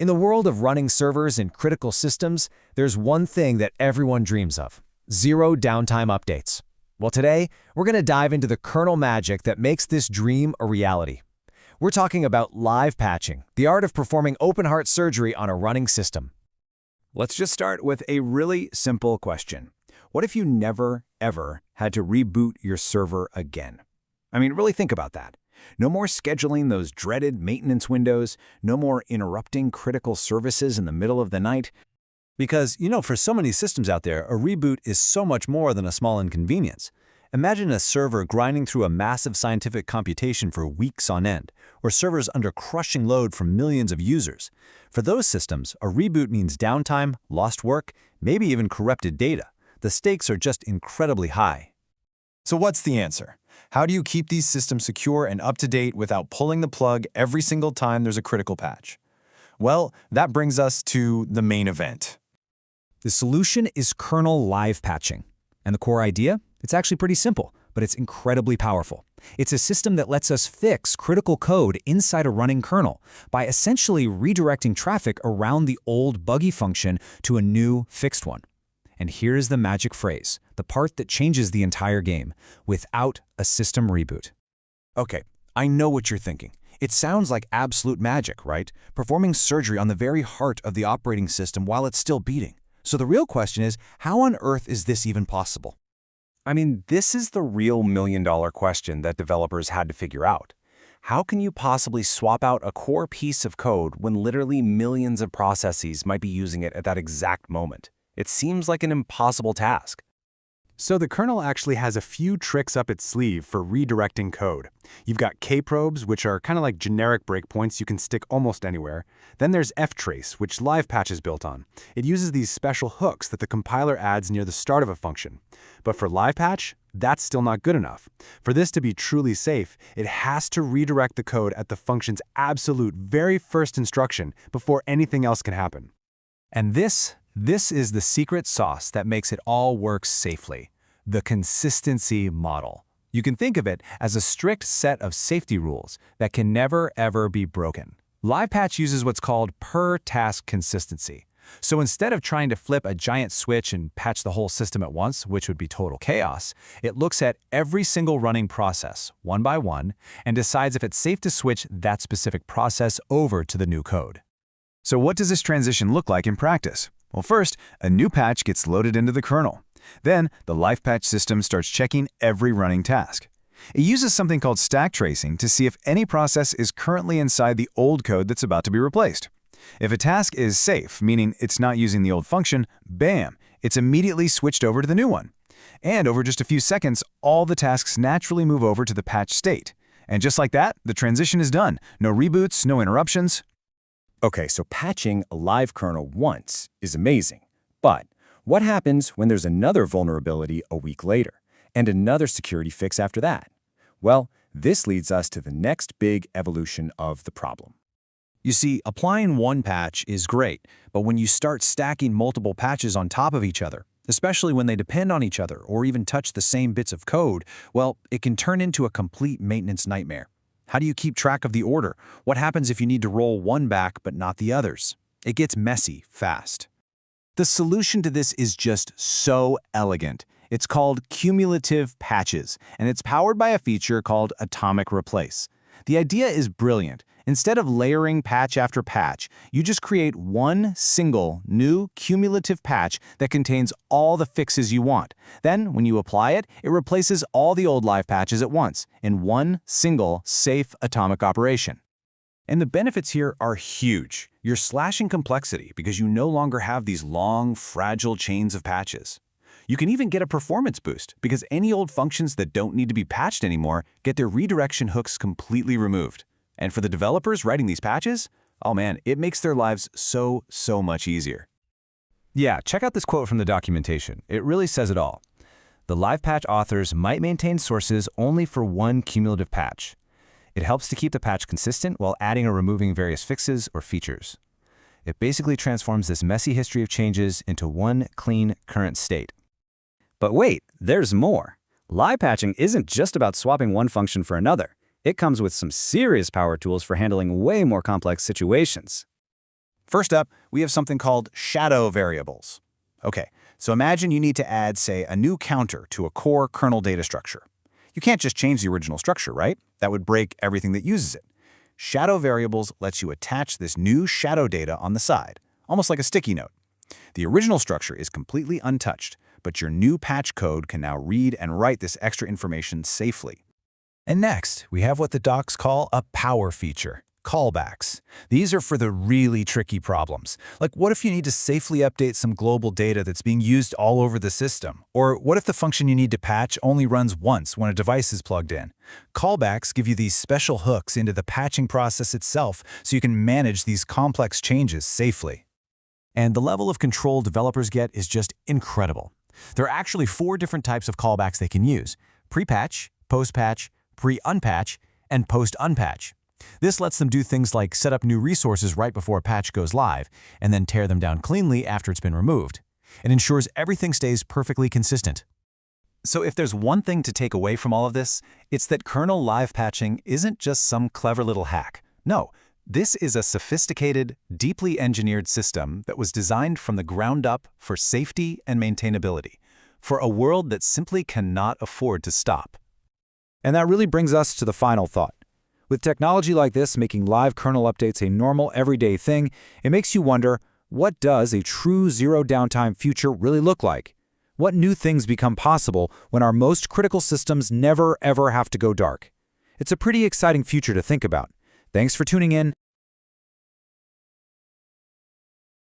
In the world of running servers and critical systems, there's one thing that everyone dreams of: zero downtime updates. Well, today, we're going to dive into the kernel magic that makes this dream a reality. We're talking about live patching, the art of performing open-heart surgery on a running system. Let's just start with a really simple question. What if you never, ever had to reboot your server again? I mean, really think about that. No more scheduling those dreaded maintenance windows, no more interrupting critical services in the middle of the night. Because, for so many systems out there, a reboot is so much more than a small inconvenience. Imagine a server grinding through a massive scientific computation for weeks on end, or servers under crushing load from millions of users. For those systems, a reboot means downtime, lost work, maybe even corrupted data. The stakes are just incredibly high. So what's the answer? How do you keep these systems secure and up-to-date without pulling the plug every single time there's a critical patch? Well, that brings us to the main event. The solution is kernel livepatching. And the core idea? It's actually pretty simple, but it's incredibly powerful. It's a system that lets us fix critical code inside a running kernel by essentially redirecting traffic around the old buggy function to a new fixed one. And here's the magic phrase, the part that changes the entire game: without a system reboot. Okay, I know what you're thinking. It sounds like absolute magic, right? Performing surgery on the very heart of the operating system while it's still beating. So the real question is, how on earth is this even possible? I mean, this is the real million-dollar question that developers had to figure out. How can you possibly swap out a core piece of code when literally millions of processes might be using it at that exact moment? It seems like an impossible task. So the kernel actually has a few tricks up its sleeve for redirecting code. You've got K-probes, which are kind of like generic breakpoints you can stick almost anywhere. Then there's ftrace, which livepatch is built on. It uses these special hooks that the compiler adds near the start of a function. But for livepatch, that's still not good enough. For this to be truly safe, it has to redirect the code at the function's absolute very first instruction before anything else can happen. And this is the secret sauce that makes it all work safely: the consistency model. You can think of it as a strict set of safety rules that can never, ever be broken. Livepatch uses what's called per-task consistency. So instead of trying to flip a giant switch and patch the whole system at once, which would be total chaos, it looks at every single running process, one by one, and decides if it's safe to switch that specific process over to the new code. So what does this transition look like in practice? Well, first, a new patch gets loaded into the kernel. Then, the livepatch system starts checking every running task. It uses something called stack tracing to see if any process is currently inside the old code that's about to be replaced. If a task is safe, meaning it's not using the old function, bam, it's immediately switched over to the new one. And over just a few seconds, all the tasks naturally move over to the patch state. And just like that, the transition is done. No reboots, no interruptions. Okay, so patching a live kernel once is amazing. But what happens when there's another vulnerability a week later, and another security fix after that? Well, this leads us to the next big evolution of the problem. You see, applying one patch is great, but when you start stacking multiple patches on top of each other, especially when they depend on each other or even touch the same bits of code, well, it can turn into a complete maintenance nightmare. How do you keep track of the order? What happens if you need to roll one back but not the others? It gets messy fast. The solution to this is just so elegant. It's called cumulative patches, and it's powered by a feature called atomic replace. The idea is brilliant. Instead of layering patch after patch, you just create one single new cumulative patch that contains all the fixes you want. Then, when you apply it, it replaces all the old live patches at once in one single safe atomic operation. And the benefits here are huge. You're slashing complexity because you no longer have these long, fragile chains of patches. You can even get a performance boost because any old functions that don't need to be patched anymore get their redirection hooks completely removed. And for the developers writing these patches, oh man, it makes their lives so much easier. Yeah, check out this quote from the documentation. It really says it all. The livepatch authors might maintain sources only for one cumulative patch. It helps to keep the patch consistent while adding or removing various fixes or features. It basically transforms this messy history of changes into one clean current state. But wait, there's more. Live patching isn't just about swapping one function for another. It comes with some serious power tools for handling way more complex situations. First up, we have something called shadow variables. Okay, so imagine you need to add, say, a new counter to a core kernel data structure. You can't just change the original structure, right? That would break everything that uses it. Shadow variables lets you attach this new shadow data on the side, almost like a sticky note. The original structure is completely untouched, but your new patch code can now read and write this extra information safely. And next, we have what the docs call a power feature, callbacks. These are for the really tricky problems. Like, what if you need to safely update some global data that's being used all over the system? Or what if the function you need to patch only runs once when a device is plugged in? Callbacks give you these special hooks into the patching process itself so you can manage these complex changes safely. And the level of control developers get is just incredible. There are actually 4 different types of callbacks they can use: pre-patch, post-patch, pre-unpatch, and post-unpatch. This lets them do things like set up new resources right before a patch goes live, and then tear them down cleanly after it's been removed. It ensures everything stays perfectly consistent. So if there's one thing to take away from all of this, it's that kernel live patching isn't just some clever little hack. No, this is a sophisticated, deeply engineered system that was designed from the ground up for safety and maintainability, for a world that simply cannot afford to stop. And that really brings us to the final thought. With technology like this making live kernel updates a normal, everyday thing, it makes you wonder, what does a true zero-downtime future really look like? What new things become possible when our most critical systems never, ever have to go dark? It's a pretty exciting future to think about. Thanks for tuning in,